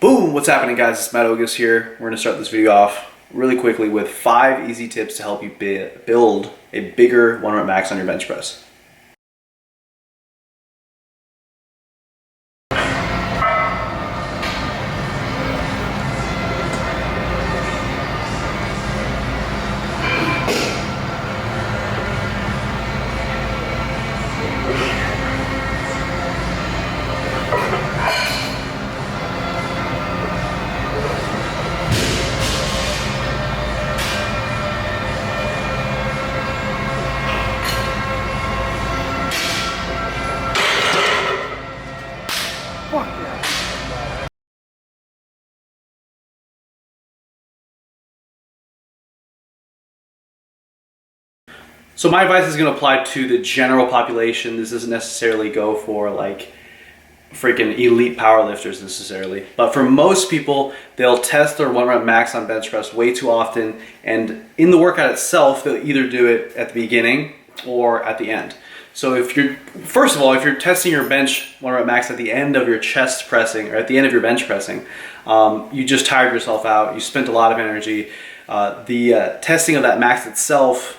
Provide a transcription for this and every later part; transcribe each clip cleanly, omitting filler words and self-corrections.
Boom! What's happening, guys? It's Ogus here. We're going to start this video off really quickly with 5 easy tips to help you build a bigger 1 rep max on your bench press. So my advice is going to apply to the general population. This doesn't necessarily go for like freaking elite powerlifters necessarily. But for most people, they'll test their 1 rep max on bench press way too often. And in the workout itself, they'll either do it at the beginning or at the end. So if you're, first of all, if you're testing your bench 1 rep max at the end of your chest pressing or at the end of your bench pressing, you just tired yourself out. You spent a lot of energy. The testing of that max itself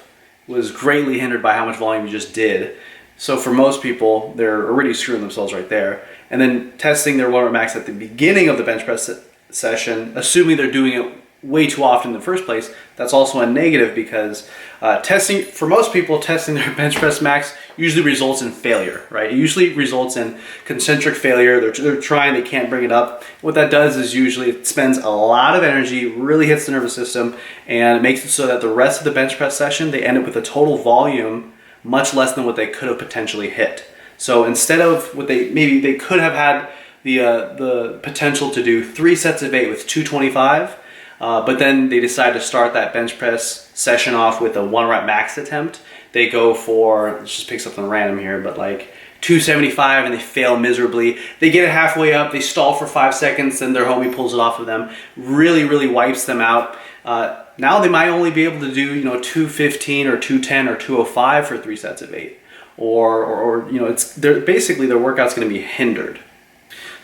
was greatly hindered by how much volume you just did. So for most people, they're already screwing themselves right there. And then testing their 1 rep max at the beginning of the bench press session, assuming they're doing it way too often in the first place, that's also a negative because for most people, testing their bench press max usually results in failure, right? It usually results in concentric failure. They're trying, they can't bring it up. What that does is usually it spends a lot of energy, really hits the nervous system, and it makes it so that the rest of the bench press session, they end up with a total volume much less than what they could have potentially hit. So instead of what they could have had the potential to do 3 sets of 8 with 225, but then they decide to start that bench press session off with a 1 rep max attempt. They go for, let's just pick something random here, but like 275 and they fail miserably. They get it halfway up, they stall for 5 seconds, then their homie pulls it off of them. Really wipes them out. Now they might only be able to do 215 or 210 or 205 for 3 sets of 8. Or basically their workout's going to be hindered.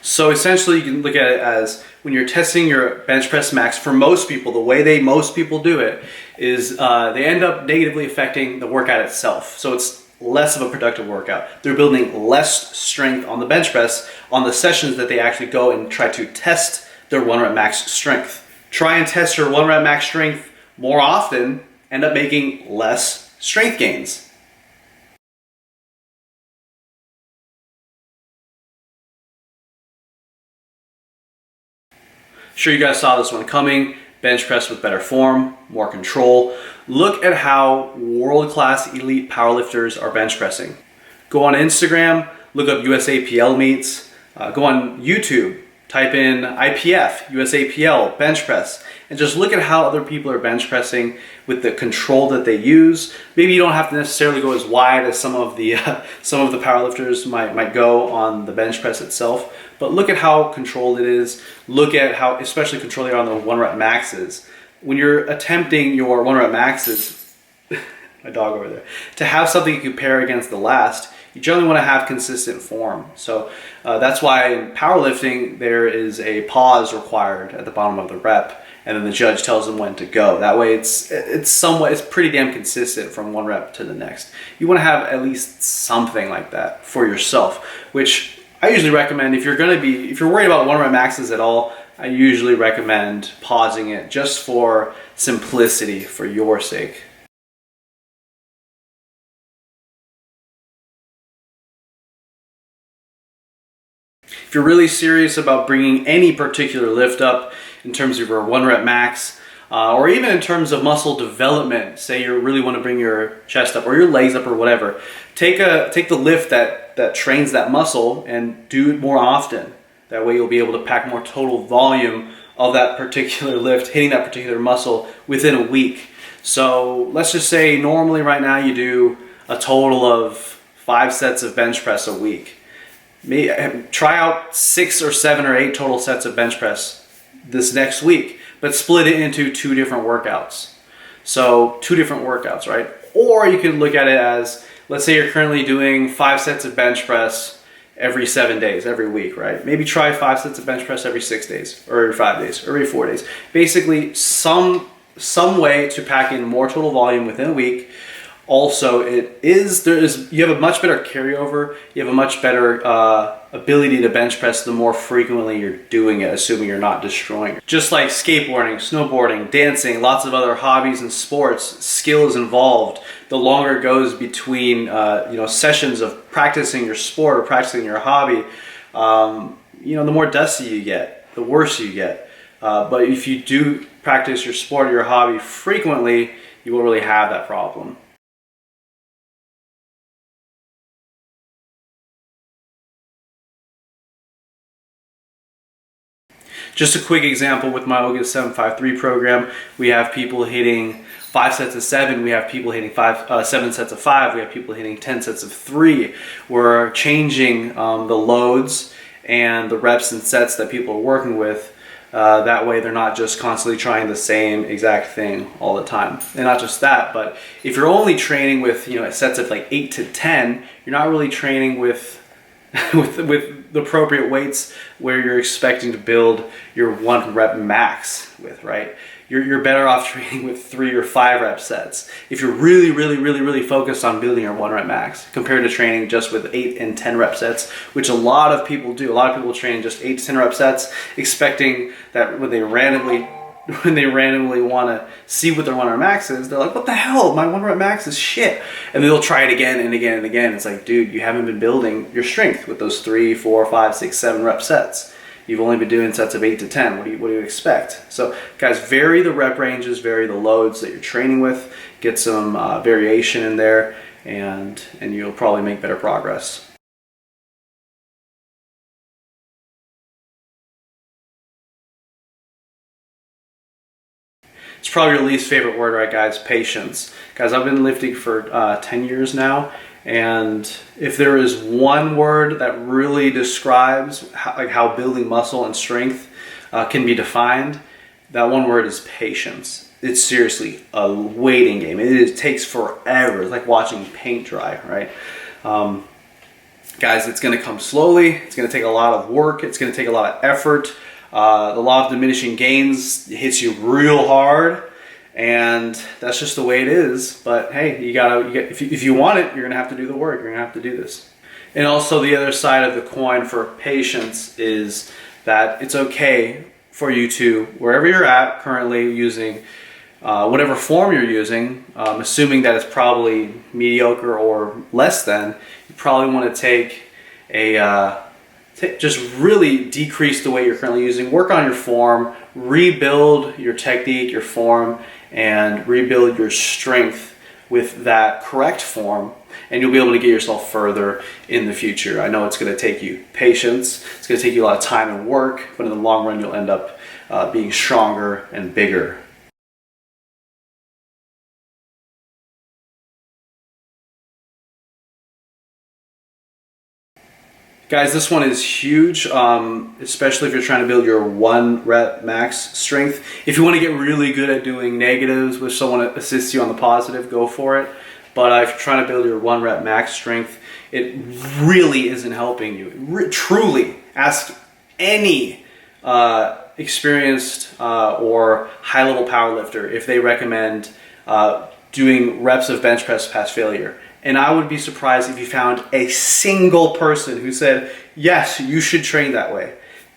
So essentially you can look at it as when you're testing your bench press max, for most people, the way most people do it is they end up negatively affecting the workout itself. So it's less of a productive workout. They're building less strength on the bench press on the sessions that they actually go and try to test their 1 rep max strength. Try and test your 1 rep max strength more often, end up making less strength gains. Sure, you guys saw this one coming. Bench press with better form, more control. Look at how world-class elite powerlifters are bench pressing. Go on Instagram, look up USAPL meets. Go on YouTube, type in IPF, USAPL, bench press, and just look at how other people are bench pressing with the control that they use. Maybe you don't have to necessarily go as wide as some of the powerlifters might go on the bench press itself, but look at how controlled it is. Look at how especially controlled they are on the 1 rep maxes. When you're attempting your 1 rep maxes, my dog over there, to have something to compare against the last, you generally want to have consistent form. So that's why in powerlifting there is a pause required at the bottom of the rep, and then the judge tells them when to go. That way it's pretty damn consistent from 1 rep to the next. You want to have at least something like that for yourself, which I usually recommend if you're worried about 1 rep maxes at all, I usually recommend pausing it just for simplicity, for your sake. If you're really serious about bringing any particular lift up in terms of your 1 rep max, or even in terms of muscle development, say you really want to bring your chest up or your legs up or whatever, take the lift that trains that muscle and do it more often. That way you'll be able to pack more total volume of that particular lift, hitting that particular muscle within a week. So let's just say normally right now you do a total of 5 sets of bench press a week. Try out 6 or 7 or 8 total sets of bench press this next week, but split it into 2 different workouts. So 2 different workouts, right? Or you can look at it as, let's say you're currently doing 5 sets of bench press every 7 days, every week, right? Maybe try 5 sets of bench press every 6 days, or every 5 days, or every 4 days. Basically, some way to pack in more total volume within a week. Also, you have a much better carryover. You have a much better ability to bench press the more frequently you're doing it, assuming you're not destroying it. Just like skateboarding, snowboarding, dancing, lots of other hobbies and sports, skill is involved. The longer it goes between sessions of practicing your sport or practicing your hobby, the more dusty you get, the worse you get. But if you do practice your sport or your hobby frequently, you won't really have that problem. Just a quick example with my Ogus 753 program, we have people hitting 5 sets of 7, we have people hitting 7 sets of 5, we have people hitting 10 sets of 3. We're changing the loads and the reps and sets that people are working with. That way they're not just constantly trying the same exact thing all the time. And not just that, but if you're only training with sets of like 8 to 10, you're not really training with the appropriate weights where you're expecting to build your 1 rep max with, right? You're better off training with 3 or 5 rep sets if you're really focused on building your 1 rep max, compared to training just with 8 and 10 rep sets, which a lot of people do. A lot of people train just 8 to 10 rep sets, expecting that when they randomly want to see what their 1 rep max is, they're like, what the hell, my 1 rep max is shit. And they'll try it again and again and again. It's like, dude, you haven't been building your strength with those 3, 4, 5, 6, 7 rep sets. You've only been doing sets of 8 to 10. What do you expect? So guys, vary the rep ranges, vary the loads that you're training with, get some variation in there, and you'll probably make better progress. It's probably your least favorite word, right, guys? Patience. Guys, I've been lifting for 10 years now, and if there is one word that really describes how building muscle and strength can be defined, that one word is patience. It's seriously a waiting game. It takes forever. It's like watching paint dry, right? Guys, it's going to come slowly. It's going to take a lot of work. It's going to take a lot of effort. The law of diminishing gains hits you real hard, and that's just the way it is. But hey, if you want it, you're gonna have to do the work. You're gonna have to do this. And also, the other side of the coin for patience is that it's okay for you to, wherever you're at currently, using whatever form you're using, assuming that it's probably mediocre or less than, you probably want to take just really decrease the weight you're currently using, work on your form, rebuild your technique, your form, and rebuild your strength with that correct form, and you'll be able to get yourself further in the future. I know it's going to take you patience, it's going to take you a lot of time and work, but in the long run you'll end up being stronger and bigger. Guys, this one is huge, especially if you're trying to build your 1 rep max strength. If you want to get really good at doing negatives with someone that assists you on the positive, go for it. But if you're trying to build your 1 rep max strength, it really isn't helping you. Truly, ask any experienced or high-level powerlifter if they recommend doing reps of bench press past failure. And I would be surprised if you found a single person who said, yes, you should train that way.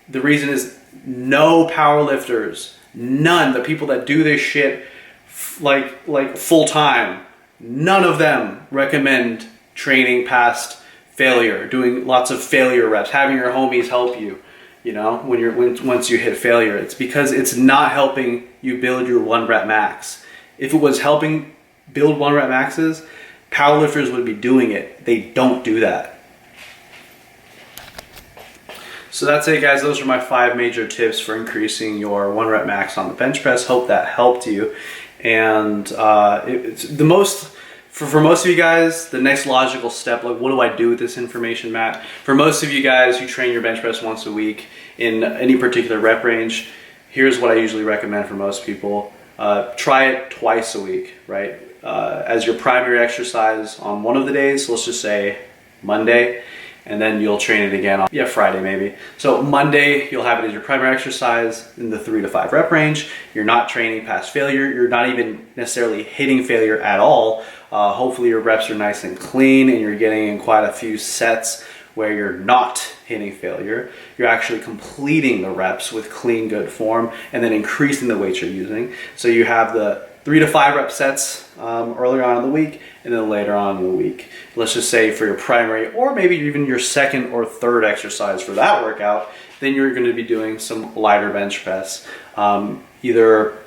The reason is no powerlifters, none, the people that do this shit like full time, none of them recommend training past failure, doing lots of failure reps, having your homies help you, once you hit failure. It's because it's not helping you build your 1 rep max. If it was helping build 1 rep maxes, powerlifters would be doing it. They don't do that. So that's it, guys. Those are my 5 major tips for increasing your 1 rep max on the bench press. Hope that helped you. And it's the most, for most of you guys, the next logical step, like, what do I do with this information, Matt? For most of you guys who train your bench press once a week in any particular rep range, here's what I usually recommend for most people. Try it twice a week, right? As your primary exercise on one of the days, let's just say Monday, and then you'll train it again on Friday maybe. So Monday, you'll have it as your primary exercise in the 3 to 5 rep range. You're not training past failure. You're not even necessarily hitting failure at all. Hopefully your reps are nice and clean and you're getting in quite a few sets where you're not hitting failure. You're actually completing the reps with clean, good form, and then increasing the weight you're using. So you have the 3 to 5 rep sets earlier on in the week, and then later on in the week. Let's just say for your primary, or maybe even your second or third exercise for that workout, then you're going to be doing some lighter bench press. Either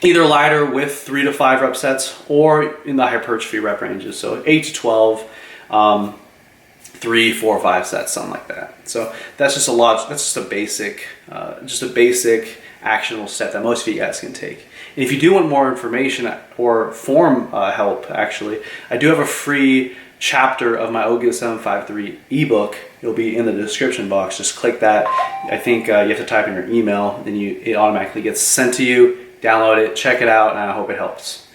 lighter with 3 to 5 rep sets, or in the hypertrophy rep ranges. So 8 to 12. 3, 4, 5 sets, something like that. So that's just that's just a basic actionable set that most of you guys can take. And if you do want more information or form help, actually, I do have a free chapter of my Ogus 753 ebook. It'll be in the description box. Just click that. I think you have to type in your email, then it automatically gets sent to you. Download it, check it out, and I hope it helps.